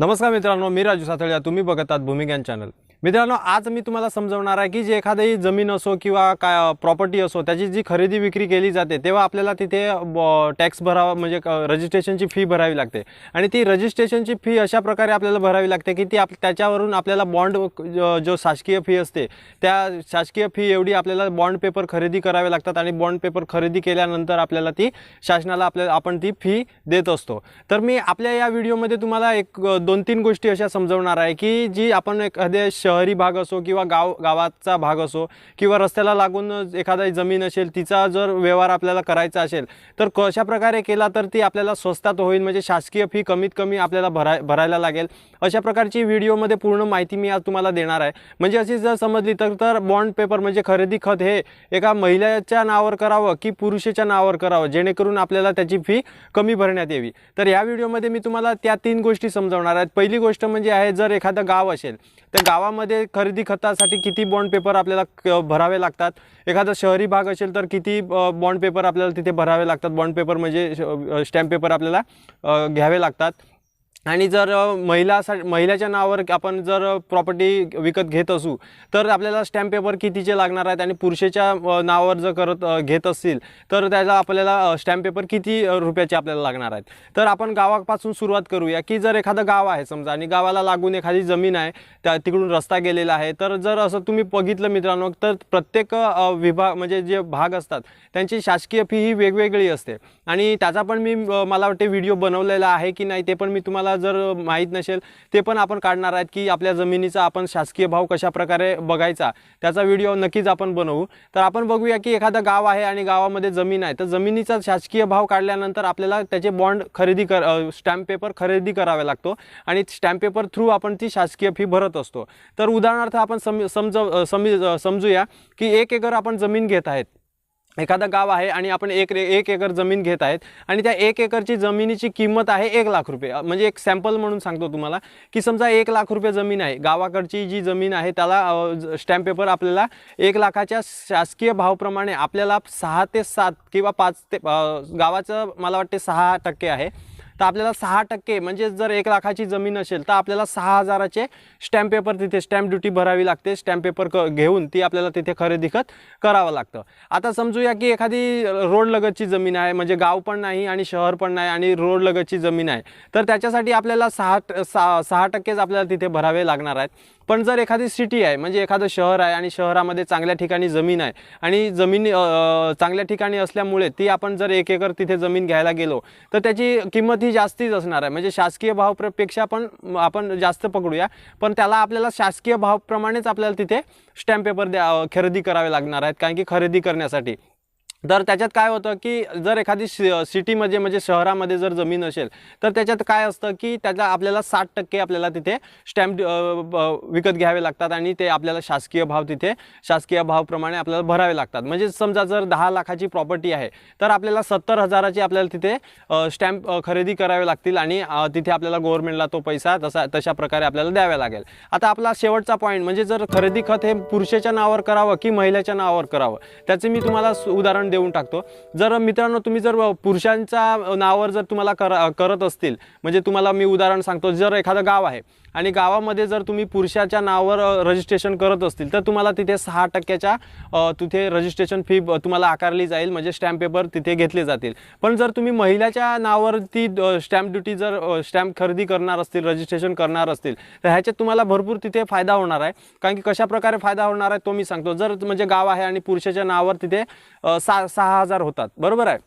नमस्कार मित्रांनो, मी राजू सातळिया, तुम्ही बघत आहात भूमिज्ञान चॅनल। मित्रांनो, आज मी तुम्हाला समजावणार आहे की जे एखादी जमीन असो किंवा काय प्रॉपर्टी असो, त्याची जी खरेदी विक्री केली जाते तेव्हा आपल्याला तिथे टॅक्स भरावा, म्हणजे रजिस्ट्रेशनची फी भरावी लागते। आणि ती रजिस्ट्रेशनची फी अशा प्रकारे आपल्याला भरावी लागते की ती त्याच्यावरून आपल्याला बॉन्ड, जो शासकीय फी असते त्या शासकीय फी एवढी आपल्याला बॉन्ड पेपर खरेदी करावे लागतात। आणि बॉन्ड पेपर खरेदी केल्यानंतर आपल्याला ती शासनाला आपण ती फी देत असतो। तर मी आपल्या या व्हिडिओमध्ये तुम्हाला एक दोन तीन गोष्टी अशा समजावणार आहे की जी आपण एखाद्या शहरी भाग असो किंवा गावाचा भाग असो किंवा रस्त्याला लागून एखादी जमीन असेल, तिचा जर व्यवहार आपल्याला करायचा असेल तर कशा प्रकारे केला तर ती आपल्याला स्वस्तात होईल, म्हणजे शासकीय फी कमीत कमी आपल्याला भरायला लागेल, अशा प्रकारची व्हिडिओमध्ये पूर्ण माहिती मी आज तुम्हाला देणार आहे। म्हणजे अशी जर समजली तर बॉन्ड पेपर म्हणजे खरेदी खत हे एका महिलेच्या नावावर करावं की पुरुषाच्या नावावर करावं, जेणेकरून आपल्याला त्याची फी कमी भरण्यात यावी। तर या व्हिडिओमध्ये मी तुम्हाला त्या तीन गोष्टी समजावणार आहे। पहिली गोष्ट म्हणजे आहे, जर एखादं गाव असेल तर गावामध्ये खरेदी खतासाठी किती बॉन्ड पेपर आपल्याला भरावे लागतात, एखादा शहरी भाग असेल तर किती बॉन्ड पेपर आपल्याला तिथे भरावे लागतात। बॉन्ड पेपर म्हणजे स्टॅम्प पेपर आपल्याला घ्यावे लागतात। आणि जर महिलाच्या नावावर आपण जर प्रॉपर्टी विकत घेत असू तर आपल्याला स्टॅम्प पेपर कितीचे लागणार आहेत, आणि पुरुषाच्या नावावर जर घेत असतील तर त्याला आपल्याला स्टॅम्प पेपर किती रुपयाचे आपल्याला लागणार आहेत। तर आपण गावापासून सुरुवात करूया की जर एखादं गाव आहे समजा, आणि गावाला लागून एखादी जमीन आहे, त्या तिकडून रस्ता गेलेला आहे, तर जर असं तुम्ही बघितलं मित्रांनो तर प्रत्येक विभाग म्हणजे जे भाग असतात त्यांची शासकीय फी ही वेगवेगळी असते। आणि त्याचा पण मला वाटते व्हिडिओ बनवलेला आहे की नाही ते पण मी तुम्हाला जर माहीत नसेल ते पण आपण काढणार आहेत की आपल्या जमिनीचा आपण शासकीय भाव कशा प्रकारे बघायचा, त्याचा व्हिडिओ नक्कीच आपण बनवू। तर आपण बघूया की एखादा गाव आहे आणि गावामध्ये जमीन आहे, तर जमिनीचा शासकीय भाव काढल्यानंतर आपल्याला त्याचे बॉन्ड स्टॅम्प पेपर खरेदी करावा लागतो, आणि स्टॅम्प पेपर थ्रू आपण ती शासकीय फी भरत असतो। तर उदाहरणार्थ आपण समजूया की 1 एकर आपण जमीन घेत आहेत, एखादा गाव आहे आणि आपण एक एकर जमीन घेत आहेत, आणि त्या 1 एकरची जमिनीची किंमत आहे 1 लाख रुपये। म्हणजे एक सॅम्पल म्हणून सांगतो तुम्हाला की समजा 1 लाख रुपये जमीन आहे, गावाकडची जी जमीन आहे त्याला स्टॅम्प पेपर आपल्याला 1 लाखाच्या शासकीय भावाप्रमाणे आपल्याला 6 ते 7 किंवा 5 ते गावाचं मला वाटते 6% आहे, तर आपल्याला 6% म्हणजे जर 1 लाखाची जमीन असेल तर आपल्याला 6,000चे स्टॅम्प पेपर तिथे स्टॅम्प ड्युटी भरावी लागते। स्टॅम्प पेपर घेऊन ती आपल्याला तिथे खरेदी खत करावं लागतं। आता समजूया की एखादी रोड लगतची जमीन आहे, म्हणजे गाव पण नाही आणि शहर पण नाही आणि रोड लगतची जमीन आहे, तर त्याच्यासाठी आपल्याला 6% आपल्याला तिथे भरावे लागणार आहेत। पण जर एखादी सिटी आहे, म्हणजे एखादं शहर आहे आणि शहरामध्ये चांगल्या ठिकाणी जमीन आहे, आणि जमीन चांगल्या ठिकाणी असल्यामुळे ती आपण जर 1 एकर तिथे जमीन घ्यायला गेलो तर त्याची किंमत ही जास्तीच असणार आहे, म्हणजे शासकीय भावापेक्षा पण आपण जास्त पकडूया, पण त्याला आपल्याला शासकीय भावाप्रमाणेच आपल्याला तिथे स्टॅम्प पेपर खरेदी करावे लागणार आहेत। कारण की खरेदी करण्यासाठी तर त्याच्यात काय होतं की जर एखादी सिटीमध्ये म्हणजे शहरामध्ये जर जमीन असेल तर त्याच्यात काय असतं की त्याला आपल्याला 60% आपल्याला तिथे स्टॅम्प विकत घ्यावे लागतात, आणि ते आपल्याला शासकीय भावाप्रमाणे आपल्याला भरावे लागतात। म्हणजे समजा जर 10 लाखाची प्रॉपर्टी आहे तर आपल्याला 70,000ची आपल्याला तिथे स्टॅम्प खरेदी करावे लागतील, आणि तिथे आपल्याला गव्हर्नमेंटला तो पैसा तशा प्रकारे आपल्याला द्यावा लागेल। आता आपला शेवटचा पॉईंट म्हणजे जर खरेदी खत हे पुरुषाच्या नावावर करावं की महिलेच्या नावावर करावं, त्याचे मी तुम्हाला उदाहरण देऊन टाकतो। जर मित्रांनो तुम्ही जर पुरुषांच्या नावावर जर तुम्हाला करत असतील, म्हणजे तुम्हाला मी उदाहरण सांगतो, जर एखादं गाव आहे आणि गावामध्ये जर तुम्ही पुरुषाच्या नावावर रजिस्ट्रेशन करत असतील तर तुम्हाला तिथे 6%च्या तिथे रजिस्ट्रेशन फी तुम्हाला आकारली जाईल, म्हणजे स्टॅम्प पेपर तिथे घेतले जातील। पण जर तुम्ही महिलाच्या नावावर ती स्टॅम्प ड्युटी जर स्टॅम्प खरेदी करणार असतील, रजिस्ट्रेशन करणार असतील, तर ह्याच्यात तुम्हाला भरपूर तिथे फायदा होणार आहे। कारण की कशा प्रकारे फायदा होणार आहे तो मी सांगतो। जर म्हणजे गाव आहे आणि पुरुषाच्या नावावर तिथे 6,000 होतात, बरोबर आहे,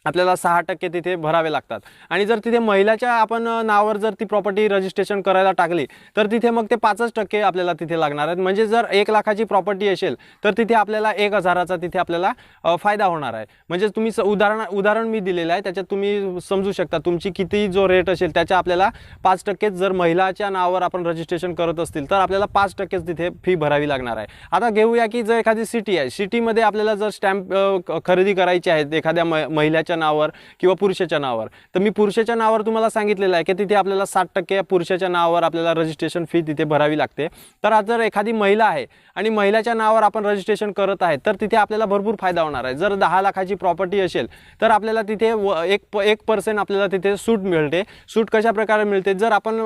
आपल्याला 6% तिथे भरावे लागतात। आणि जर तिथे महिलाच्या आपण नावावर जर ती प्रॉपर्टी रजिस्ट्रेशन करायला टाकली तर तिथे मग ते 5% आपल्याला तिथे लागणार आहेत। म्हणजे जर 1 लाखाची प्रॉपर्टी असेल तर तिथे आपल्याला 1,000चा तिथे आपल्याला फायदा होणार आहे। म्हणजे तुम्ही उदाहरण मी दिलेलं आहे, त्याच्यात तुम्ही समजू शकता तुमची किती जो रेट असेल त्याच्या आपल्याला 5% जर महिलाच्या नावावर आपण रजिस्ट्रेशन करत असतील तर आपल्याला 5% तिथे फी भरावी लागणार आहे। आता घेऊया की जर एखादी सिटी आहे, सिटीमध्ये आपल्याला जर स्टॅम्प खरेदी करायची आहे एखाद्या महिलाच्या महिलेच्या नावावर किंवा पुरुषाच्या नावावर. तर मी पुरुषाच्या नावावर तुम्हाला सांगितलेलं आहे की तिथे आपल्याला 60% पुरुषाच्या नावावर आपल्याला रजिस्ट्रेशन फी तिथे भरावी लागते. तर आज जर एखादी महिला आहे आणि महिलाच्या नावावर आपण रजिस्ट्रेशन करत आहे तर तिथे आपल्याला भरपूर फायदा होणार आहे. जर 10 लाखाची प्रॉपर्टी असेल तर आपल्याला तिथे 1% आपल्याला तिथे सूट मिळते. सूट कशा प्रकारे मिळते, जर आपण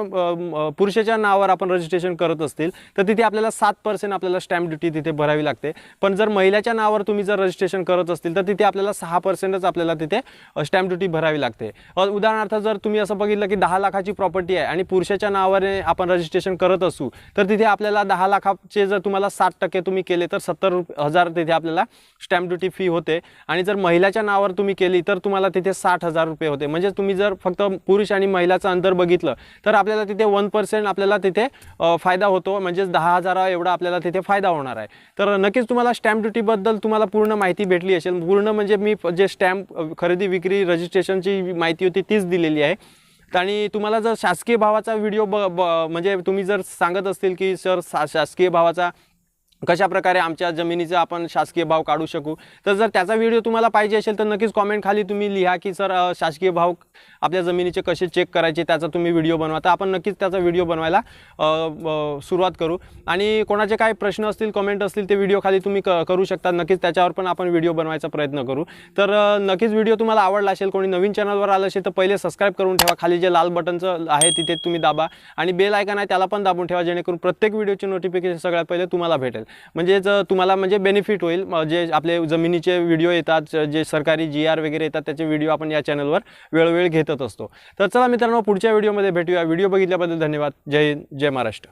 पुरुषाच्या नावावर आपण रजिस्ट्रेशन करत असतील तर तिथे आपल्याला 7% आपल्याला स्टॅम्प ड्युटी तिथे भरावी लागते. पण जर महिलाच्या नावावर तुम्ही जर रजिस्ट्रेशन करत असतील तर तिथे आपल्याला 6%च आपल्याला तिथे स्टॅम्प ड्युटी भरावी लागते. उदाहरणार्थ जर तुम्ही असं बघितलं की 10 लाखाची प्रॉपर्टी आहे आणि पुरुषाच्या नावाने आपण रजिस्ट्रेशन करत असू तर तिथे आपल्याला 10 लाखाचे जर तुम्हाला 60% तुम्ही केले तर 70,000 तिथे आपल्याला स्टॅम्प ड्युटी फी होते. आणि जर महिलाच्या नावावर तुम्ही केली तर तुम्हाला तिथे 60,000 रुपये होते. म्हणजे तुम्ही जर फक्त पुरुष आणि महिलाचं अंतर बघितलं तर आपल्याला तिथे 1% आपल्याला तिथे फायदा होतो. म्हणजे 10,000 एवढा आपल्याला तिथे फायदा होणार आहे. तर नक्कीच तुम्हाला स्टॅम्प ड्युटीबद्दल तुम्हाला पूर्ण माहिती भेटली असेल. पूर्ण म्हणजे मी जे स्टॅम्प खरेदी विक्री रजिस्ट्रेशनची माहिती होती तीच दिलेली आहे. आणि तुम्हाला जर शासकीय भावाचा व्हिडिओ म्हणजे तुम्ही जर सांगत असतील की सर शासकीय भावाचा कशा प्रकारे आमच्या जमिनीचा आपण शासकीय भाव काढू शकू, तर जर त्याचा व्हिडिओ तुम्हाला पाहिजे असेल तर नक्कीच कॉमेंट खाली तुम्ही लिहा की सर शासकीय भाव आपल्या जमिनीचे कसे चेक करायचे त्याचा तुम्ही व्हिडिओ बनवा. तर आपण नक्कीच त्याचा व्हिडिओ बनवायला सुरुवात करू. आणि कोणाचे काय प्रश्न असतील कमेंट असतील ते व्हिडिओ खाली तुम्ही करू शकता. नक्कीच त्याच्यावर पण आपण व्हिडिओ बनवायचा प्रयत्न करू. तर नक्कीच व्हिडिओ तुम्हाला आवडला असेल. कोणी नवीन चॅनलवर आलं असेल तर पहिले सबस्क्राईब करून ठेवा. खाली जे लाल बटनचं आहे तिथे तुम्ही दाबा आणि बेल आयकॉन आहे त्याला पण दाबून ठेवा, जेणेकरून प्रत्येक व्हिडिओची नोटिफिकेशन सगळ्यात पहिले तुम्हाला भेटेल. म्हणजेच तुम्हाला म्हणजे बेनिफिट होईल. जे आपले जमिनीचे व्हिडिओ येतात, जे सरकारी GR वगैरे येतात त्याचे व्हिडिओ आपण या चॅनलवर वेळोवेळी घेतच असतो. तर चला मित्रांनो, पुढच्या व्हिडिओमध्ये भेटूया. व्हिडिओ बघितल्याबद्दल धन्यवाद. जय हिंद, जय महाराष्ट्र.